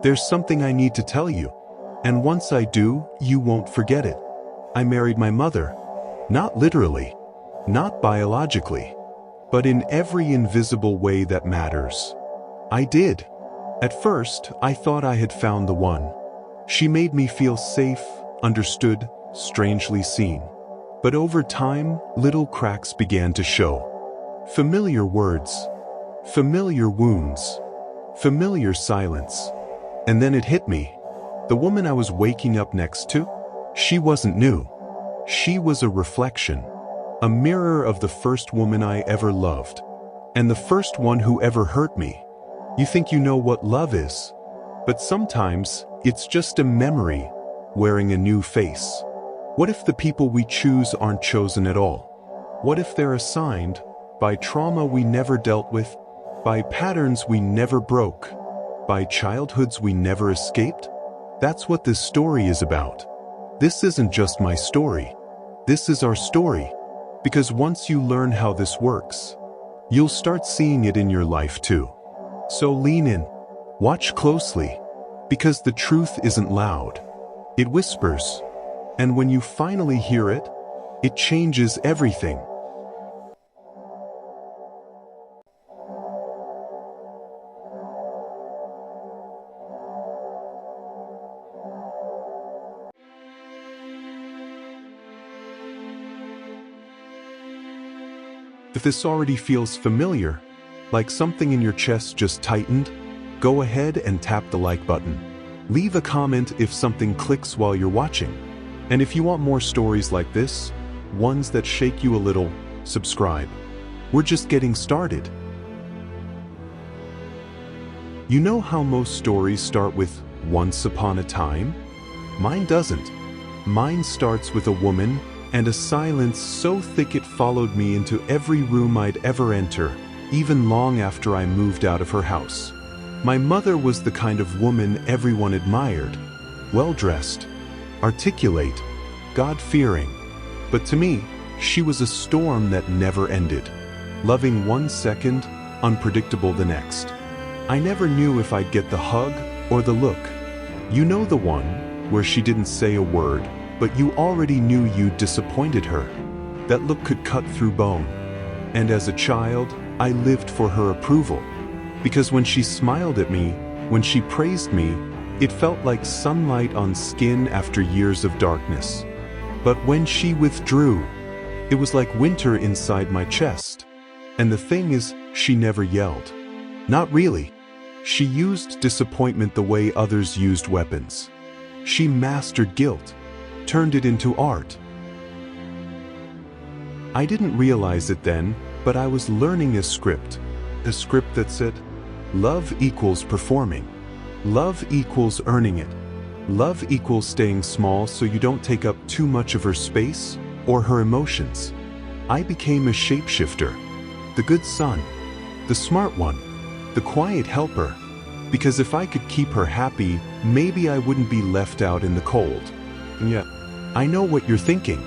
There's something I need to tell you. And once I do, you won't forget it. I married my mother. Not literally. Not biologically. But in every invisible way that matters. I did. At first, I thought I had found the one. She made me feel safe, understood, strangely seen. But over time, little cracks began to show. Familiar words. Familiar wounds. Familiar silence. And then it hit me. The woman I was waking up next to? She wasn't new. She was a reflection. A mirror of the first woman I ever loved. And the first one who ever hurt me. You think you know what love is. But sometimes, it's just a memory, wearing a new face. What if the people we choose aren't chosen at all? What if they're assigned, by trauma we never dealt with, by patterns we never broke, by childhoods we never escaped? That's what this story is about. This isn't just my story. This is our story. Because once you learn how this works, you'll start seeing it in your life too. So lean in, watch closely, because the truth isn't loud. It whispers, and when you finally hear it, it changes everything. If this already feels familiar, like something in your chest just tightened, go ahead and tap the like button. Leave a comment if something clicks while you're watching. And if you want more stories like this, ones that shake you a little, subscribe. We're just getting started. You know how most stories start with "once upon a time"? Mine doesn't. Mine starts with a woman and a silence so thick it followed me into every room I'd ever enter, even long after I moved out of her house. My mother was the kind of woman everyone admired. Well-dressed, articulate, God-fearing. But to me, she was a storm that never ended. Loving one second, unpredictable the next. I never knew if I'd get the hug or the look. You know the one, where she didn't say a word, but you already knew you'd disappointed her. That look could cut through bone. And as a child, I lived for her approval. Because when she smiled at me, when she praised me, it felt like sunlight on skin after years of darkness. But when she withdrew, it was like winter inside my chest. And the thing is, she never yelled. Not really. She used disappointment the way others used weapons. She mastered guilt, turned it into art. I didn't realize it then, but I was learning a script that said, love equals performing. Love equals earning it. Love equals staying small so you don't take up too much of her space or her emotions. I became a shapeshifter, the good son, the smart one, the quiet helper. Because if I could keep her happy, maybe I wouldn't be left out in the cold. And yet, I know what you're thinking.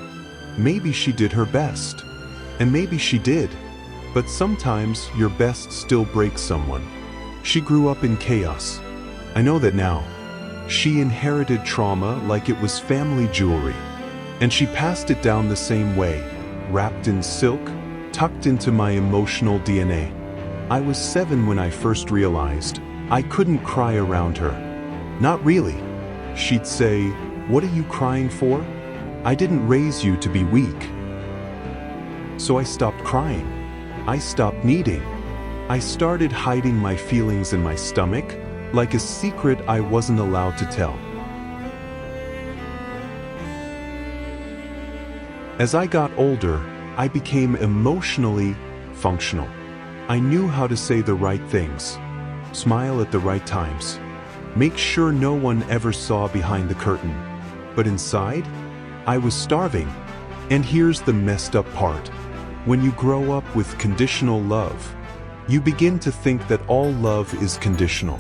Maybe she did her best. And maybe she did. But sometimes your best still breaks someone. She grew up in chaos. I know that now. She inherited trauma like it was family jewelry. And she passed it down the same way, wrapped in silk, tucked into my emotional DNA. I was 7 when I first realized I couldn't cry around her. Not really. She'd say, "What are you crying for? I didn't raise you to be weak." So I stopped crying. I stopped needing. I started hiding my feelings in my stomach, like a secret I wasn't allowed to tell. As I got older, I became emotionally functional. I knew how to say the right things, smile at the right times, make sure no one ever saw behind the curtain. But inside, I was starving. And here's the messed up part. When you grow up with conditional love, you begin to think that all love is conditional.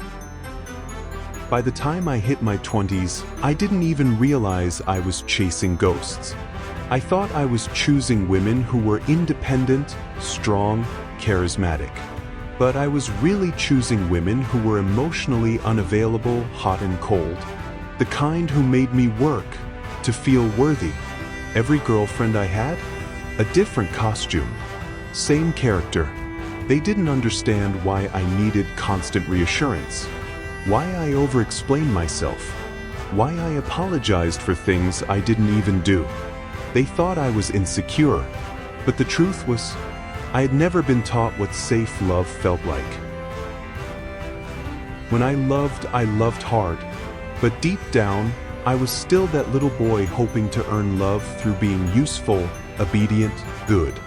By the time I hit my 20s, I didn't even realize I was chasing ghosts. I thought I was choosing women who were independent, strong, charismatic. But I was really choosing women who were emotionally unavailable, hot and cold. The kind who made me work to feel worthy. Every girlfriend I had, a different costume, same character. They didn't understand why I needed constant reassurance, why I over-explained myself, why I apologized for things I didn't even do. They thought I was insecure, but the truth was, I had never been taught what safe love felt like. When I loved hard, but deep down, I was still that little boy hoping to earn love through being useful, obedient, good.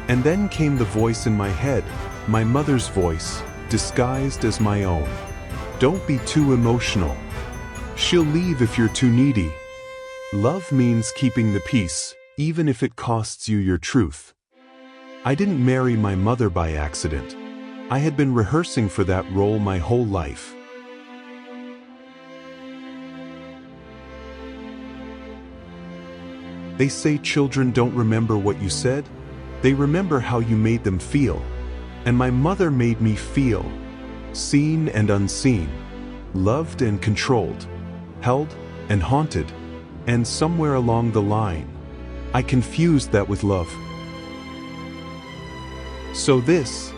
And then came the voice in my head, my mother's voice, disguised as my own. Don't be too emotional. She'll leave if you're too needy. Love means keeping the peace, even if it costs you your truth. I didn't marry my mother by accident. I had been rehearsing for that role my whole life. They say children don't remember what you said. They remember how you made them feel. And my mother made me feel seen and unseen, loved and controlled, held and haunted. And somewhere along the line, I confused that with love. So this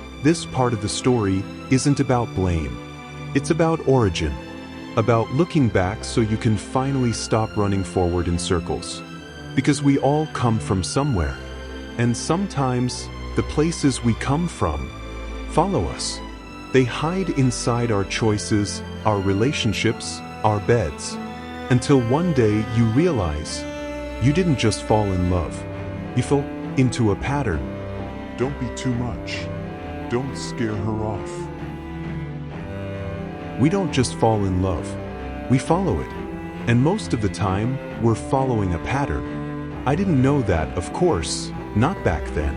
part of the story isn't about blame. It's about origin, about looking back so you can finally stop running forward in circles. Because we all come from somewhere, and sometimes the places we come from follow us. They hide inside our choices, our relationships, our beds, until one day you realize you didn't just fall in love. You fell into a pattern. Don't be too much. Don't scare her off. We don't just fall in love. We follow it. And most of the time, we're following a pattern. I didn't know that, of course, not back then.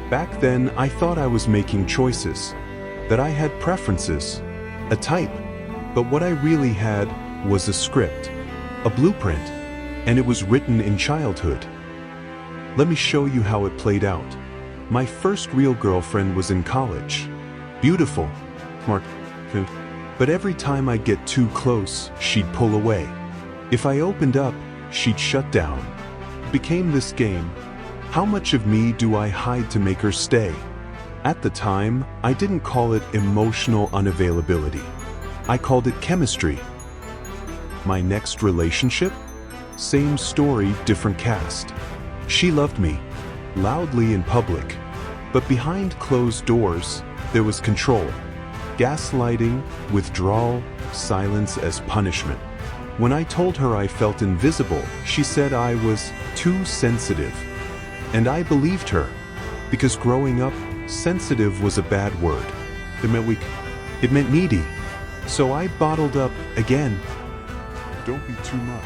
Back then, I thought I was making choices, that I had preferences, a type. But what I really had was a script, a blueprint, and it was written in childhood. Let me show you how it played out. My first real girlfriend was in college. Beautiful, smart, but every time I'd get too close, she'd pull away. If I opened up, she'd shut down. It became this game. How much of me do I hide to make her stay? At the time, I didn't call it emotional unavailability. I called it chemistry. My next relationship? Same story, different cast. She loved me, loudly in public. But behind closed doors, there was control. Gaslighting, withdrawal, silence as punishment. When I told her I felt invisible, she said I was too sensitive. And I believed her, because growing up, sensitive was a bad word. It meant weak. It meant needy. So I bottled up again. Don't be too much.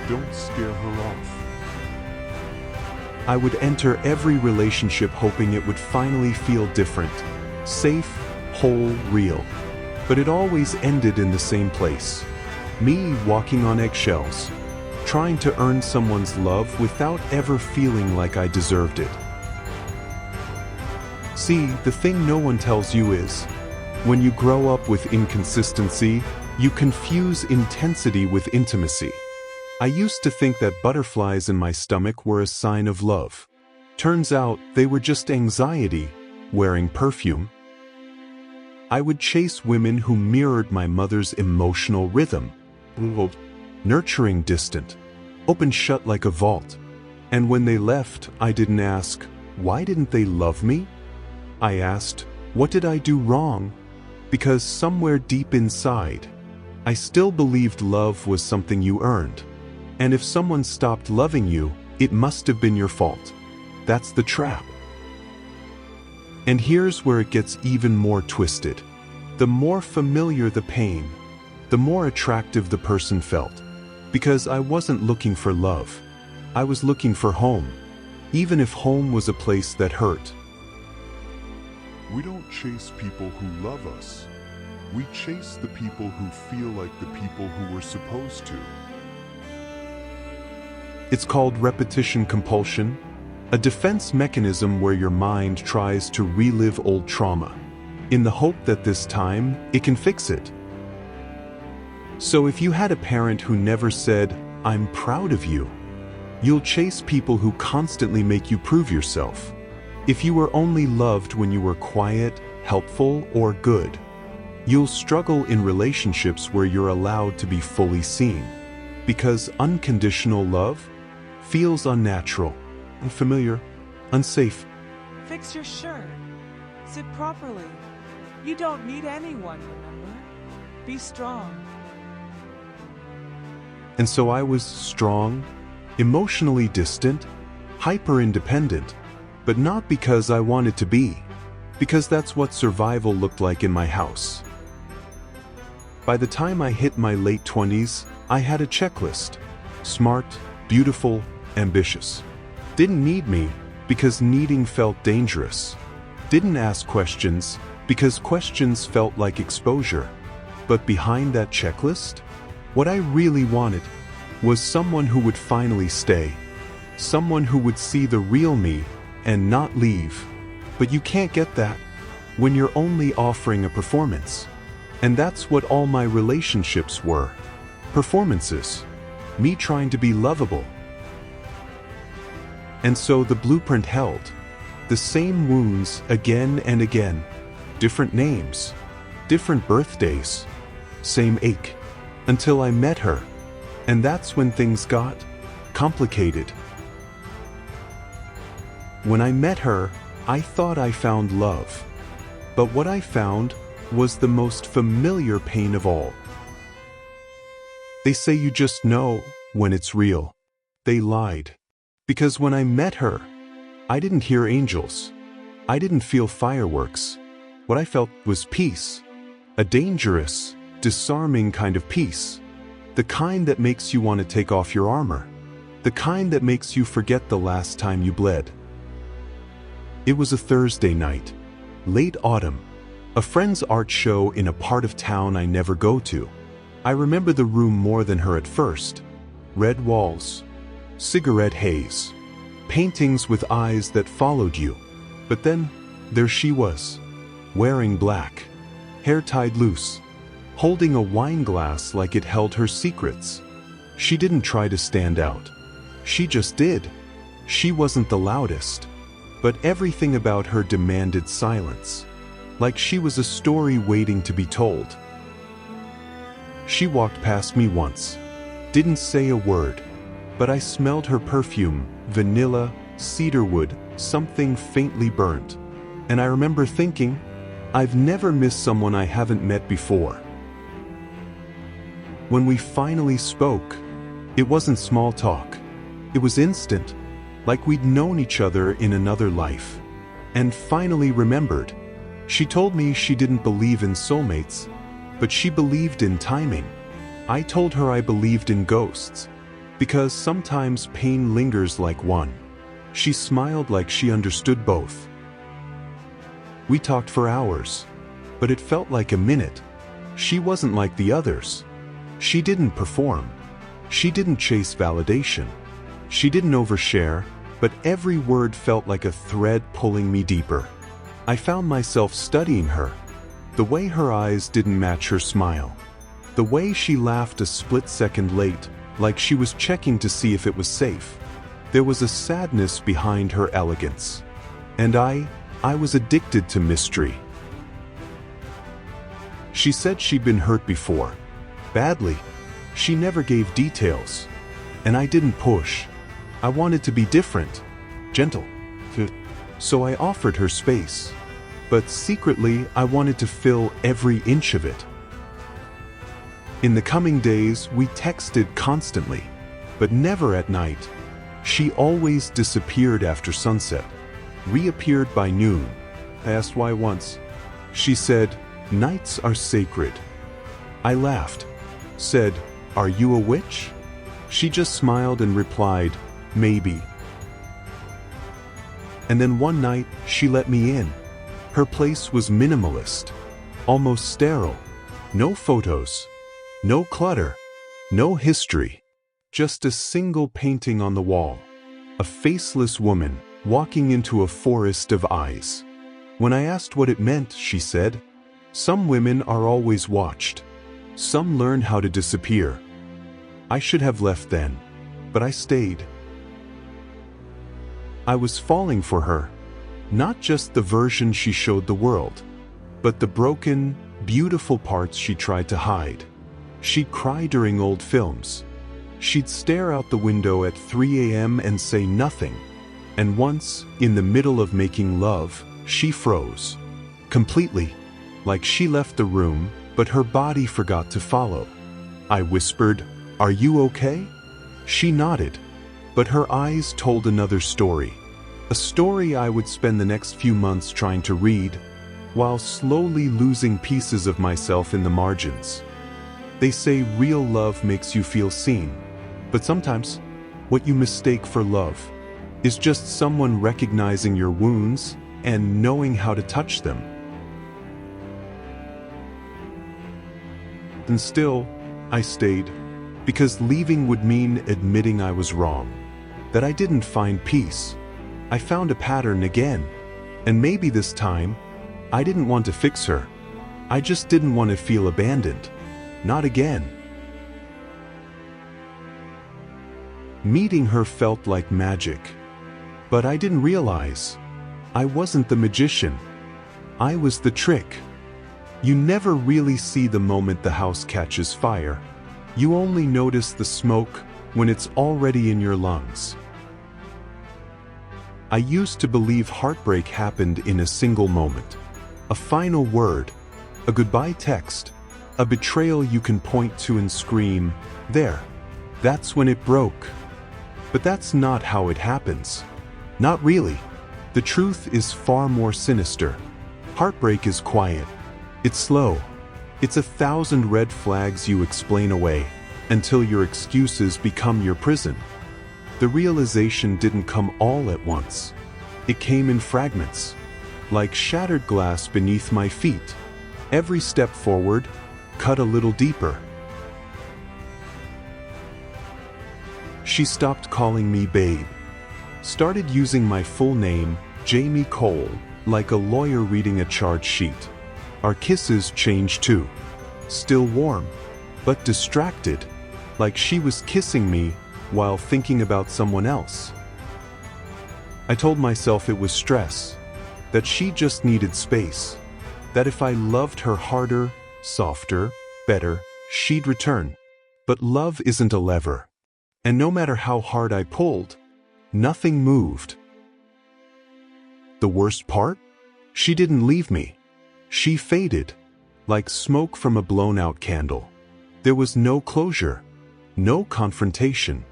Don't scare her off. I would enter every relationship hoping it would finally feel different. Safe, whole, real. But it always ended in the same place. Me walking on eggshells, trying to earn someone's love without ever feeling like I deserved it. See, the thing no one tells you is, when you grow up with inconsistency, you confuse intensity with intimacy. I used to think that butterflies in my stomach were a sign of love. Turns out they were just anxiety, wearing perfume. I would chase women who mirrored my mother's emotional rhythm. Nurturing, distant, open shut like a vault. And when they left, I didn't ask, why didn't they love me? I asked, what did I do wrong? Because somewhere deep inside, I still believed love was something you earned. And if someone stopped loving you, it must have been your fault. That's the trap. And here's where it gets even more twisted. The more familiar the pain, the more attractive the person felt. Because I wasn't looking for love. I was looking for home. Even if home was a place that hurt. We don't chase people who love us. We chase the people who feel like the people who we're supposed to. It's called repetition compulsion, a defense mechanism where your mind tries to relive old trauma. in the hope that this time it can fix it. So if you had a parent who never said, "I'm proud of you," you'll chase people who constantly make you prove yourself. If you were only loved when you were quiet, helpful, or good, you'll struggle in relationships where you're allowed to be fully seen. Because unconditional love feels unnatural, unfamiliar, unsafe. Fix your shirt. Sit properly. You don't need anyone, remember? Be strong. And so I was strong, emotionally distant, hyper-independent, but not because I wanted to be, because that's what survival looked like in my house. By the time I hit my late 20s, I had a checklist. Smart, beautiful, ambitious. Didn't need me because needing felt dangerous. Didn't ask questions because questions felt like exposure. But behind that checklist, what I really wanted was someone who would finally stay. Someone who would see the real me and not leave. But you can't get that when you're only offering a performance. And that's what all my relationships were. Performances. Me trying to be lovable. And so the blueprint held. The same wounds again and again. Different names. Different birthdays. Same ache. Until I met her. And that's when things got complicated. When I met her, I thought I found love. But what I found was the most familiar pain of all. They say you just know when it's real. They lied. Because when I met her, I didn't hear angels. I didn't feel fireworks. What I felt was peace. A dangerous, disarming kind of peace. The kind that makes you want to take off your armor. The kind that makes you forget the last time you bled. It was a Thursday night, late autumn, a friend's art show in a part of town I never go to. I remember the room more than her at first. Red walls, cigarette haze, paintings with eyes that followed you. But then, there she was, wearing black, hair tied loose, holding a wine glass like it held her secrets. She didn't try to stand out. She just did. She wasn't the loudest. But everything about her demanded silence, like she was a story waiting to be told. She walked past me once, didn't say a word, but I smelled her perfume, vanilla, cedarwood, something faintly burnt. And I remember thinking, I've never missed someone I haven't met before. When we finally spoke, it wasn't small talk. It was instant. Like we'd known each other in another life. And finally remembered. She told me she didn't believe in soulmates, but she believed in timing. I told her I believed in ghosts, because sometimes pain lingers like one. She smiled like she understood both. We talked for hours, but it felt like a minute. She wasn't like the others. She didn't perform. She didn't chase validation. She didn't overshare. But every word felt like a thread pulling me deeper. I found myself studying her. The way her eyes didn't match her smile. The way she laughed a split second late, like she was checking to see if it was safe. There was a sadness behind her elegance. And I was addicted to mystery. She said she'd been hurt before. Badly. She never gave details. And I didn't push. I wanted to be different, gentle. So I offered her space. But secretly, I wanted to fill every inch of it. In the coming days, we texted constantly, but never at night. She always disappeared after sunset, reappeared by noon. I asked why once. She said, "Nights are sacred." I laughed, said, "Are you a witch?" She just smiled and replied, "Maybe." And then one night, she let me in. Her place was minimalist, almost sterile. No photos, no clutter, no history. Just a single painting on the wall. A faceless woman walking into a forest of eyes. When I asked what it meant, she said, "Some women are always watched. Some learn how to disappear." I should have left then, but I stayed. I was falling for her, not just the version she showed the world, but the broken, beautiful parts she tried to hide. She'd cry during old films. She'd stare out the window at 3 a.m. and say nothing. And once, in the middle of making love, she froze. Completely. Like she left the room, but her body forgot to follow. I whispered, "Are you okay?" She nodded, but her eyes told another story. A story I would spend the next few months trying to read, while slowly losing pieces of myself in the margins. They say real love makes you feel seen, but sometimes, what you mistake for love is just someone recognizing your wounds and knowing how to touch them. And still, I stayed, because leaving would mean admitting I was wrong, that I didn't find peace. I found a pattern again, and maybe this time, I didn't want to fix her. I just didn't want to feel abandoned. Not again. Meeting her felt like magic, but I didn't realize I wasn't the magician. I was the trick. You never really see the moment the house catches fire. You only notice the smoke when it's already in your lungs. I used to believe heartbreak happened in a single moment. A final word, a goodbye text, a betrayal you can point to and scream, "There, that's when it broke." But that's not how it happens. Not really. The truth is far more sinister. Heartbreak is quiet. It's slow. It's 1,000 red flags you explain away, until your excuses become your prison. The realization didn't come all at once. It came in fragments, like shattered glass beneath my feet. Every step forward, cut a little deeper. She stopped calling me babe. Started using my full name, Jamie Cole, like a lawyer reading a charge sheet. Our kisses changed too. Still warm, but distracted, like she was kissing me while thinking about someone else. I told myself it was stress, that she just needed space, that if I loved her harder, softer, better, she'd return. But love isn't a lever, and no matter how hard I pulled, nothing moved. The worst part? She didn't leave me. She faded, like smoke from a blown-out candle. There was no closure, no confrontation,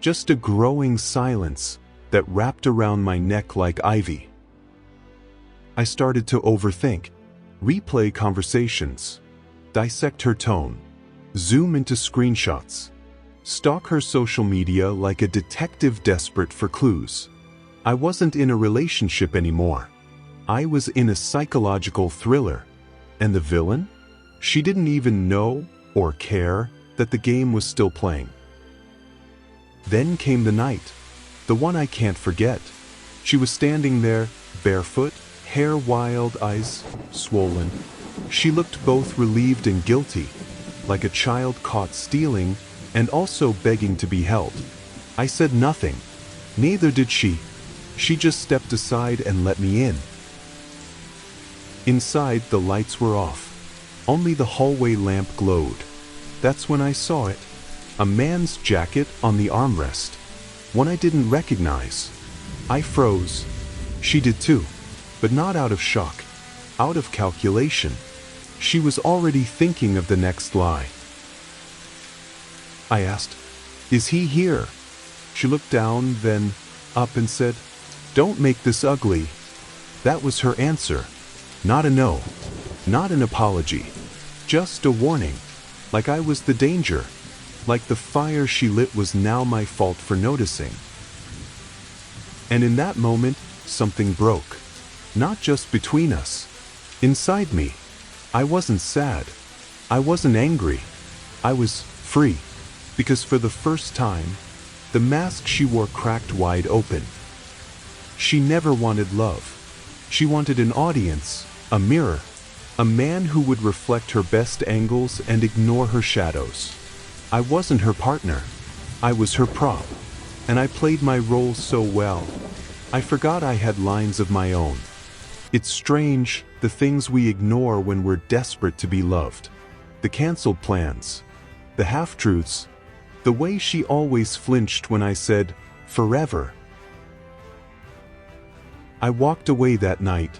just a growing silence that wrapped around my neck like ivy. I started to overthink, replay conversations, dissect her tone, zoom into screenshots, stalk her social media like a detective desperate for clues. I wasn't in a relationship anymore. I was in a psychological thriller. And the villain? She didn't even know or care that the game was still playing. Then came the night, the one I can't forget. She was standing there, barefoot, hair wild, eyes swollen. She looked both relieved and guilty, like a child caught stealing and also begging to be held. I said nothing. Neither did she. She just stepped aside and let me in. Inside, the lights were off. Only the hallway lamp glowed. That's when I saw it. A man's jacket on the armrest. One I didn't recognize. I froze. She did too, but not out of shock. Out of calculation. She was already thinking of the next lie. I asked, "Is he here?" She looked down, then up and said, "Don't make this ugly." That was her answer. Not a no, not an apology, just a warning, like I was the danger, like the fire she lit was now my fault for noticing. And in that moment, something broke, not just between us, inside me. I wasn't sad, I wasn't angry, I was free, because for the first time, the mask she wore cracked wide open. She never wanted love. She wanted an audience, a mirror, a man who would reflect her best angles and ignore her shadows. I wasn't her partner. I was her prop. And I played my role so well. I forgot I had lines of my own. It's strange, the things we ignore when we're desperate to be loved. The canceled plans. The half-truths. The way she always flinched when I said, forever. I walked away that night,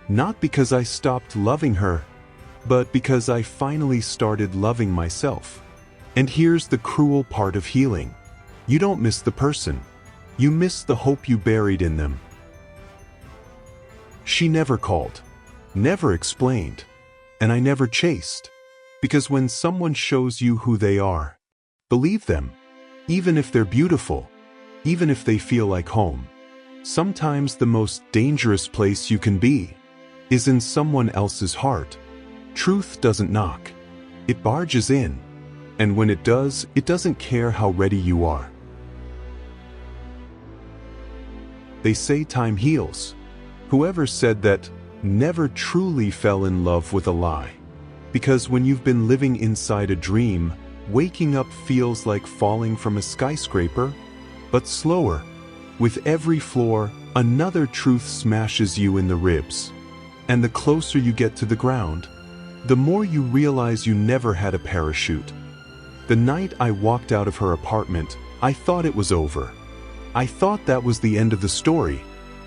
not because I stopped loving her, but because I finally started loving myself. And here's the cruel part of healing. You don't miss the person. You miss the hope you buried in them. She never called, never explained, and I never chased. Because when someone shows you who they are, believe them, even if they're beautiful, even if they feel like home. Sometimes the most dangerous place you can be is in someone else's heart. Truth doesn't knock. It barges in. And when it does, it doesn't care how ready you are. They say time heals. Whoever said that never truly fell in love with a lie. Because when you've been living inside a dream, waking up feels like falling from a skyscraper, but slower. With every floor, another truth smashes you in the ribs. And the closer you get to the ground, the more you realize you never had a parachute. The night I walked out of her apartment, I thought it was over. I thought that was the end of the story.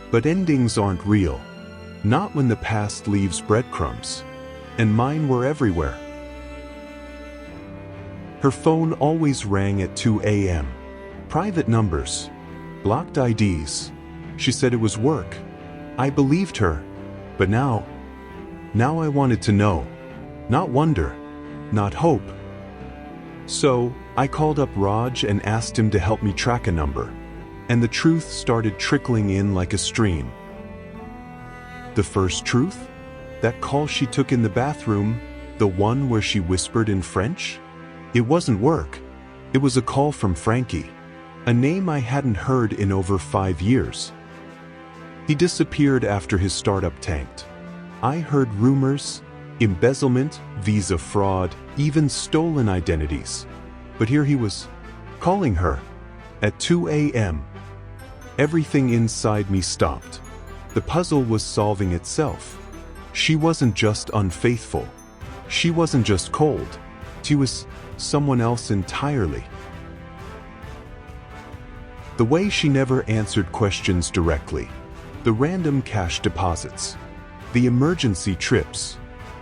But endings aren't real. Not when the past leaves breadcrumbs. And mine were everywhere. Her phone always rang at 2 a.m. Private numbers. Blocked IDs. She said it was work. I believed her. But now I wanted to know. Not wonder. Not hope. So, I called up Raj and asked him to help me track a number. And the truth started trickling in like a stream. The first truth? That call she took in the bathroom, the one where she whispered in French? It wasn't work. It was a call from Frankie, a name I hadn't heard in over 5 years. He disappeared after his startup tanked. I heard rumors, embezzlement, visa fraud, even stolen identities. But here he was, calling her, at 2 a.m. Everything inside me stopped. The puzzle was solving itself. She wasn't just unfaithful. She wasn't just cold. She was someone else entirely. The way she never answered questions directly, the random cash deposits, the emergency trips,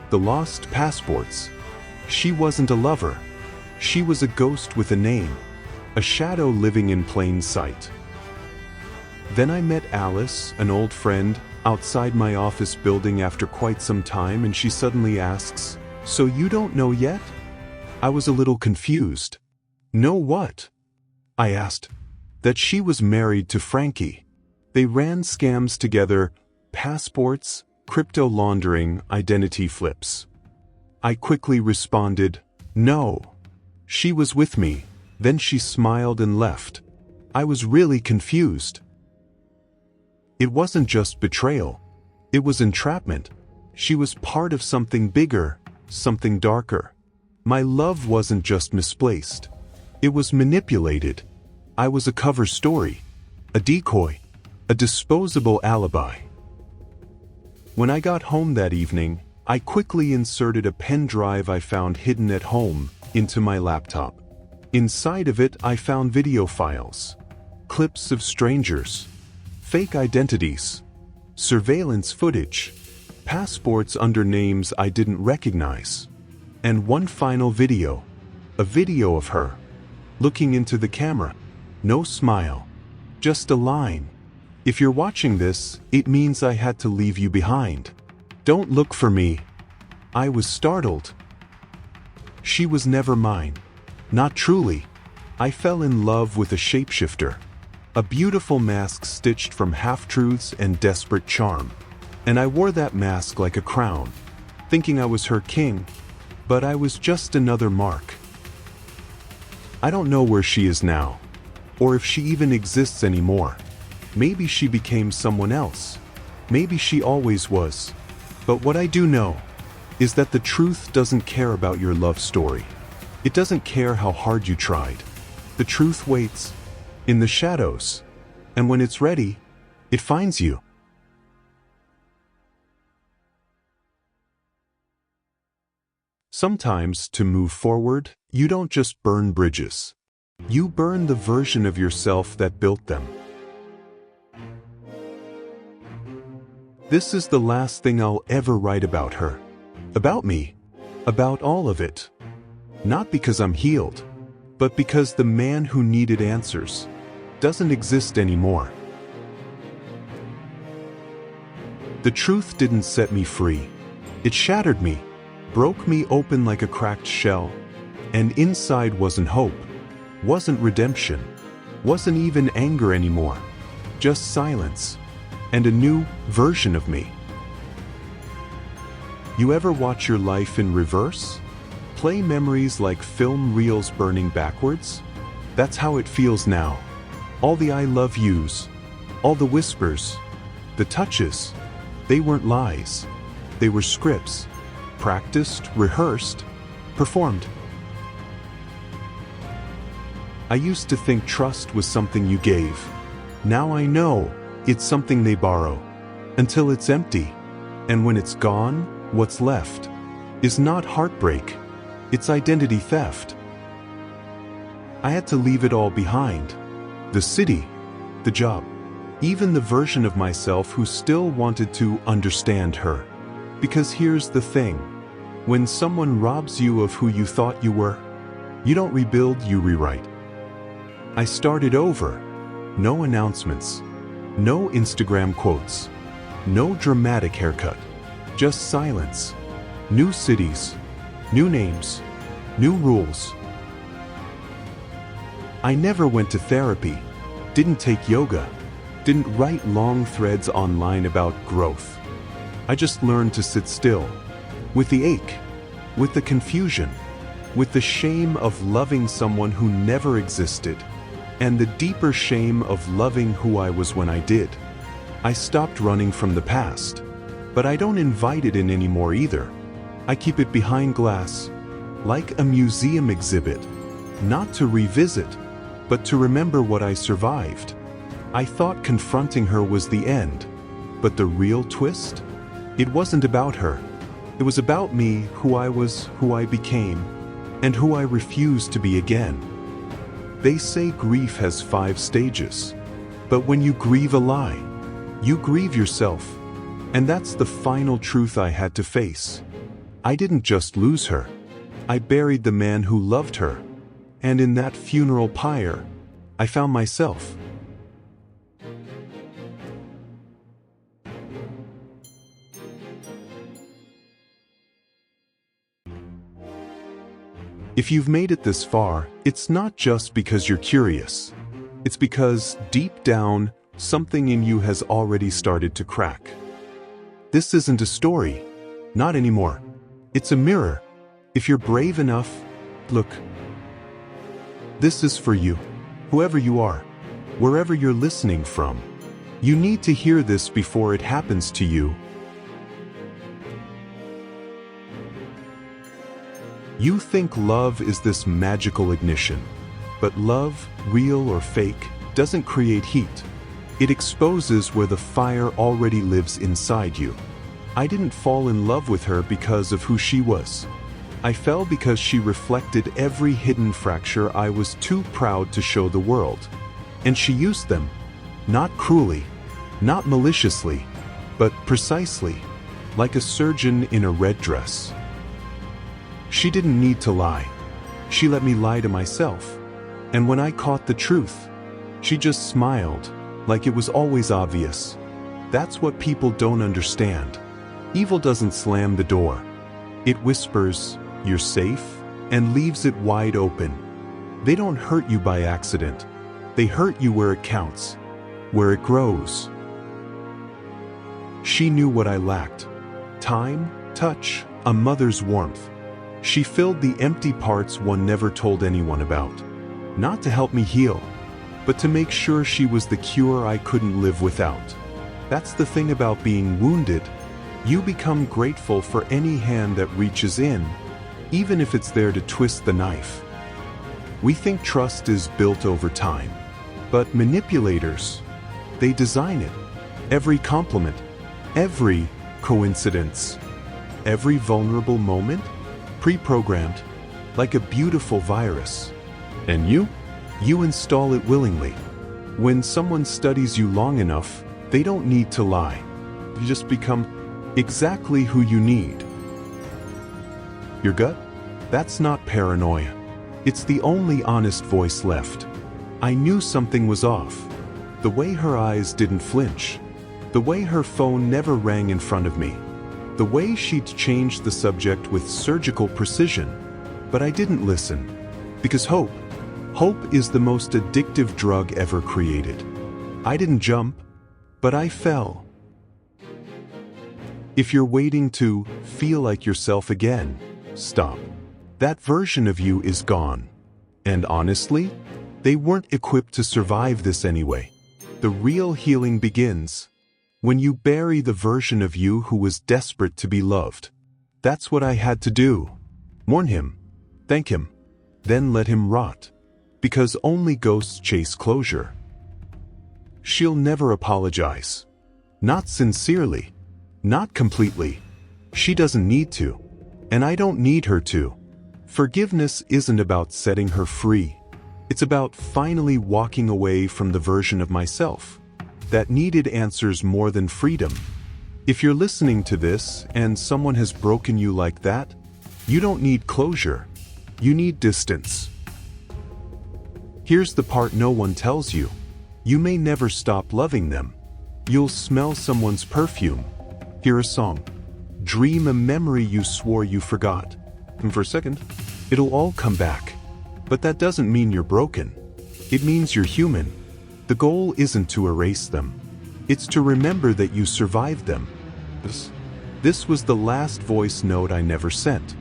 the lost passports. She wasn't a lover. She was a ghost with a name, a shadow living in plain sight. Then I met Alice, an old friend, outside my office building after quite some time, and she suddenly asks, "So you don't know yet?" I was a little confused. "Know what?" I asked. That she was married to Frankie. They ran scams together, passports, crypto laundering, identity flips. I quickly responded, "No." She was with me, then she smiled and left. I was really confused. It wasn't just betrayal. It was entrapment. She was part of something bigger, something darker. My love wasn't just misplaced. It was manipulated. I was a cover story, a decoy, a disposable alibi. When I got home that evening, I quickly inserted a pen drive I found hidden at home into my laptop. Inside of it, I found video files, clips of strangers, fake identities, surveillance footage, passports under names I didn't recognize, and one final video, a video of her, looking into the camera. No smile, just a line. "If you're watching this, it means I had to leave you behind. Don't look for me." I was startled. She was never mine. Not truly. I fell in love with a shapeshifter. A beautiful mask stitched from half-truths and desperate charm. And I wore that mask like a crown, thinking I was her king, but I was just another mark. I don't know where she is now, or if she even exists anymore. Maybe she became someone else. Maybe she always was. But what I do know is that the truth doesn't care about your love story. It doesn't care how hard you tried. The truth waits in the shadows, and when it's ready, it finds you. Sometimes, to move forward, you don't just burn bridges. You burn the version of yourself that built them. This is the last thing I'll ever write about her. About me. About all of it. Not because I'm healed, but because the man who needed answers doesn't exist anymore. The truth didn't set me free. It shattered me, broke me open like a cracked shell, and inside wasn't hope, wasn't redemption, wasn't even anger anymore, just silence, and a new version of me. You ever watch your life in reverse? Play memories like film reels burning backwards? That's how it feels now. All the I love yous, all the whispers, the touches, they weren't lies. They were scripts, practiced, rehearsed, performed. I used to think trust was something you gave. Now I know it's something they borrow, until it's empty. And when it's gone, what's left is not heartbreak, it's identity theft. I had to leave it all behind. The city, the job, even the version of myself who still wanted to understand her. Because here's the thing. When someone robs you of who you thought you were, you don't rebuild, you rewrite. I started over. No announcements. No Instagram quotes. No dramatic haircut. Just silence. New cities. New names. New rules. I never went to therapy. Didn't take yoga. Didn't write long threads online about growth. I just learned to sit still. With the ache. With the confusion. With the shame of loving someone who never existed. And the deeper shame of loving who I was when I did. I stopped running from the past. But I don't invite it in anymore either. I keep it behind glass, like a museum exhibit. Not to revisit, but to remember what I survived. I thought confronting her was the end. But the real twist? It wasn't about her. It was about me, who I was, who I became, and who I refused to be again. They say grief has 5 stages. But when you grieve a lie, you grieve yourself. And that's the final truth I had to face. I didn't just lose her. I buried the man who loved her. And in that funeral pyre, I found myself. If you've made it this far, it's not just because you're curious. It's because, deep down, something in you has already started to crack. This isn't a story. Not anymore. It's a mirror. If you're brave enough, look. This is for you. Whoever you are. Wherever you're listening from. You need to hear this before it happens to you. You think love is this magical ignition. But love, real or fake, doesn't create heat. It exposes where the fire already lives inside you. I didn't fall in love with her because of who she was. I fell because she reflected every hidden fracture I was too proud to show the world. And she used them. Not cruelly, not maliciously, but precisely, like a surgeon in a red dress. She didn't need to lie. She let me lie to myself. And when I caught the truth, she just smiled, like it was always obvious. That's what people don't understand. Evil doesn't slam the door. It whispers, "You're safe," and leaves it wide open. They don't hurt you by accident. They hurt you where it counts, where it grows. She knew what I lacked. Time, touch, a mother's warmth. She filled the empty parts one never told anyone about. Not to help me heal, but to make sure she was the cure I couldn't live without. That's the thing about being wounded. You become grateful for any hand that reaches in, even if it's there to twist the knife. We think trust is built over time, but manipulators, they design it. Every compliment, every coincidence, every vulnerable moment, pre-programmed, like a beautiful virus. And you install it willingly. When someone studies you long enough, they don't need to lie. You just become exactly who you need. Your gut? That's not paranoia. It's the only honest voice left. I knew something was off. The way her eyes didn't flinch. The way her phone never rang in front of me. The way she'd changed the subject with surgical precision. But I didn't listen. Because hope is the most addictive drug ever created. I didn't jump, but I fell. If you're waiting to feel like yourself again, stop. That version of you is gone. And honestly, they weren't equipped to survive this anyway. The real healing begins when you bury the version of you who was desperate to be loved. That's what I had to do. Mourn him, thank him, then let him rot. Because only ghosts chase closure. She'll never apologize. Not sincerely. Not completely. She doesn't need to. And I don't need her to. Forgiveness isn't about setting her free. It's about finally walking away from the version of myself that needed answers more than freedom. If you're listening to this and someone has broken you like that, you don't need closure. You need distance. Here's the part no one tells you. You may never stop loving them. You'll smell someone's perfume, hear a song, dream a memory you swore you forgot. And for a second, it'll all come back. But that doesn't mean you're broken. It means you're human. The goal isn't to erase them. It's to remember that you survived them. This was the last voice note I never sent.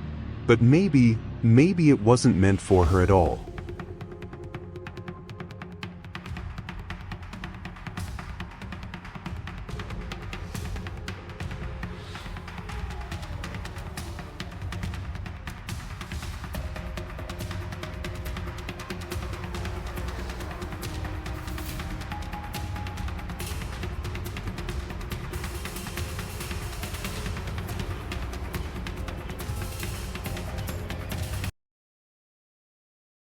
But maybe it wasn't meant for her at all.